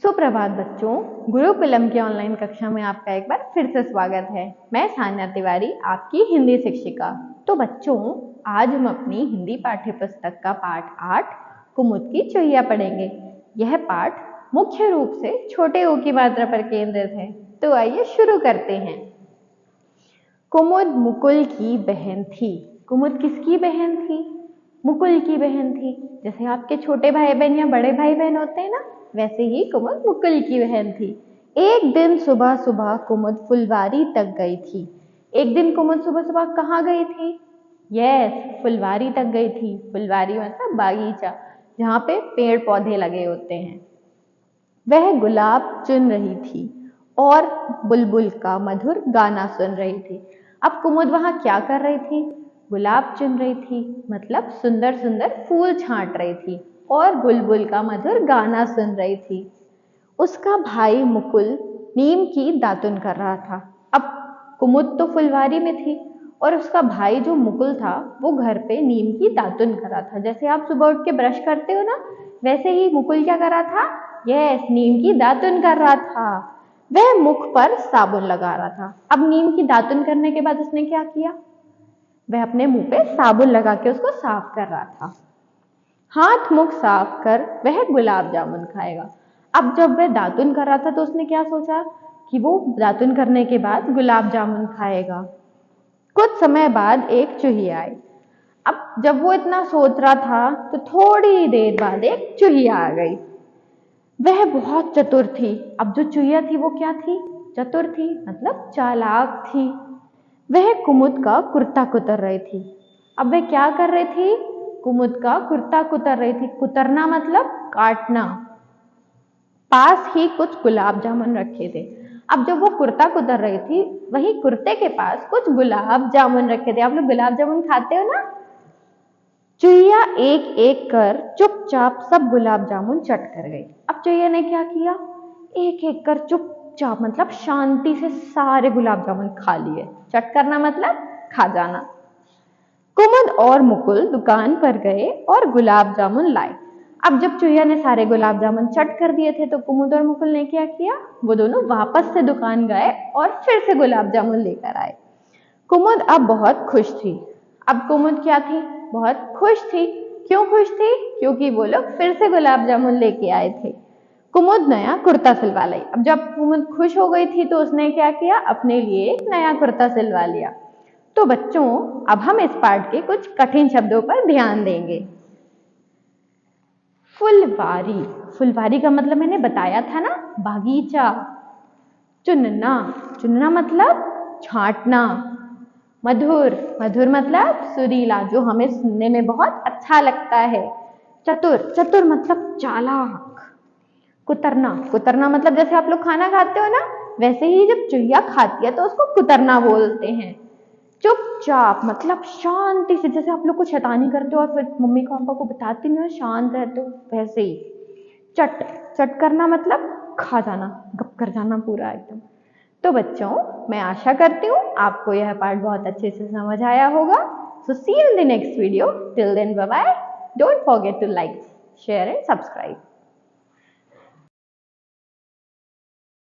सुप्रभात बच्चों, गुरुकुलम की ऑनलाइन कक्षा में आपका एक बार फिर से स्वागत है। मैं सान्या तिवारी, आपकी हिंदी शिक्षिका। तो बच्चों, आज हम अपनी हिंदी पाठ्य पुस्तक का पाठ 8 कुमुद की चुहिया पढ़ेंगे। यह पाठ मुख्य रूप से छोटे ऊ की मात्रा पर केंद्रित है। तो आइए शुरू करते हैं। कुमुद मुकुल की बहन थी। कुमुद किसकी बहन थी? मुकुल की बहन थी। जैसे आपके छोटे भाई बहन या बड़े भाई बहन होते हैं ना, वैसे ही कुमुद मुकुल की बहन थी। एक दिन सुबह सुबह कुमुद फुलवारी तक गई थी। एक दिन कुमुद सुबह सुबह कहाँ गई थी? फुलवारी तक गई थी। फुलवारी मतलब बागीचा, जहाँ पे पेड़ पौधे लगे होते हैं। वह गुलाब चुन रही थी और बुलबुल का मधुर गाना सुन रही थी। अब कुमुद वहां क्या कर रही थी? गुलाब चुन रही थी, मतलब सुंदर सुंदर फूल छांट रही थी और बुलबुल का मधुर गाना सुन रही थी। उसका भाई मुकुल नीम की दातुन कर रहा था। अब कुमुद तो फुलवारी में थी और उसका भाई जो मुकुल था वो घर पे नीम की दातुन कर रहा था। जैसे आप सुबह उठ के ब्रश करते हो ना, वैसे ही मुकुल क्या कर रहा था? नीम की दातुन कर रहा था। वह मुख पर साबुन लगा रहा था। अब नीम की दातुन करने के बाद उसने क्या किया? वह अपने मुंह पे साबुन लगा के उसको साफ कर रहा था। हाथ मुख साफ कर वह गुलाब जामुन खाएगा। अब जब वह दातुन कर रहा था तो उसने क्या सोचा कि वो दातुन करने के बाद गुलाब जामुन खाएगा। कुछ समय बाद एक चूहिया आई। अब जब वो इतना सोच रहा था तो थोड़ी देर बाद एक चूहिया आ गई। वह बहुत चतुर थी। अब जो चूहिया थी वो क्या थी? चतुर थी, मतलब चालाक थी। वह कुमुद का कुर्ता कुतर रही थी। अब वह क्या कर रही थी? कुमुद का कुर्ता कुतर रही थी। कुतरना मतलब काटना। पास ही कुछ गुलाब जामुन रखे थे। अब जब वो कुर्ता कुतर रही थी, वही कुर्ते के पास कुछ गुलाब जामुन रखे थे। आप लोग गुलाब जामुन खाते हो ना? चुहिया एक एक कर चुपचाप सब गुलाब जामुन चट कर गई। अब चुहिया ने क्या किया? एक एक कर चुपचाप मतलब शांति से सारे गुलाब जामुन खा लिए। चट करना मतलब खा जाना। कुमुद और मुकुल दुकान पर गए और गुलाब जामुन लाए। अब जब चुहिया ने सारे गुलाब जामुन चट कर दिए थे तो कुमुद और मुकुल ने क्या किया? वो दोनों वापस से दुकान गए और फिर से गुलाब जामुन लेकर आए। कुमुद अब बहुत खुश थी। अब कुमुद क्या थी? बहुत खुश थी। क्यों खुश थी? क्योंकि वो लोग फिर से गुलाब जामुन लेके आए थे। कुमुद नया कुर्ता सिलवा ली। अब जब कुमुद खुश हो गई थी तो उसने क्या किया? अपने लिए एक नया कुर्ता सिलवा लिया। तो बच्चों, अब हम इस पाठ के कुछ कठिन शब्दों पर ध्यान देंगे। फुलवारी, फुलवारी का मतलब मैंने बताया था ना, बागीचा। चुनना, चुनना मतलब छांटना। मधुर, मधुर मतलब सुरीला, जो हमें सुनने में बहुत अच्छा लगता है। चतुर, चतुर मतलब चालाक। कुतरना, कुतरना मतलब जैसे आप लोग खाना खाते हो ना, वैसे ही जब चुहिया खाती है तो उसको कुतरना बोलते हैं। चुपचाप मतलब शांति से, जैसे आप लोग को शैतानी करते हो और फिर मम्मी पापा को बताते नहीं हो, शांत रहते हो, वैसे ही। चट, चट करना मतलब खा जाना, गप कर जाना पूरा एकदम। तो बच्चों, मैं आशा करती हूँ आपको यह पाठ बहुत अच्छे से समझ आया होगा। So see you in the next video. Till then bye bye. Don't forget to like, share and subscribe.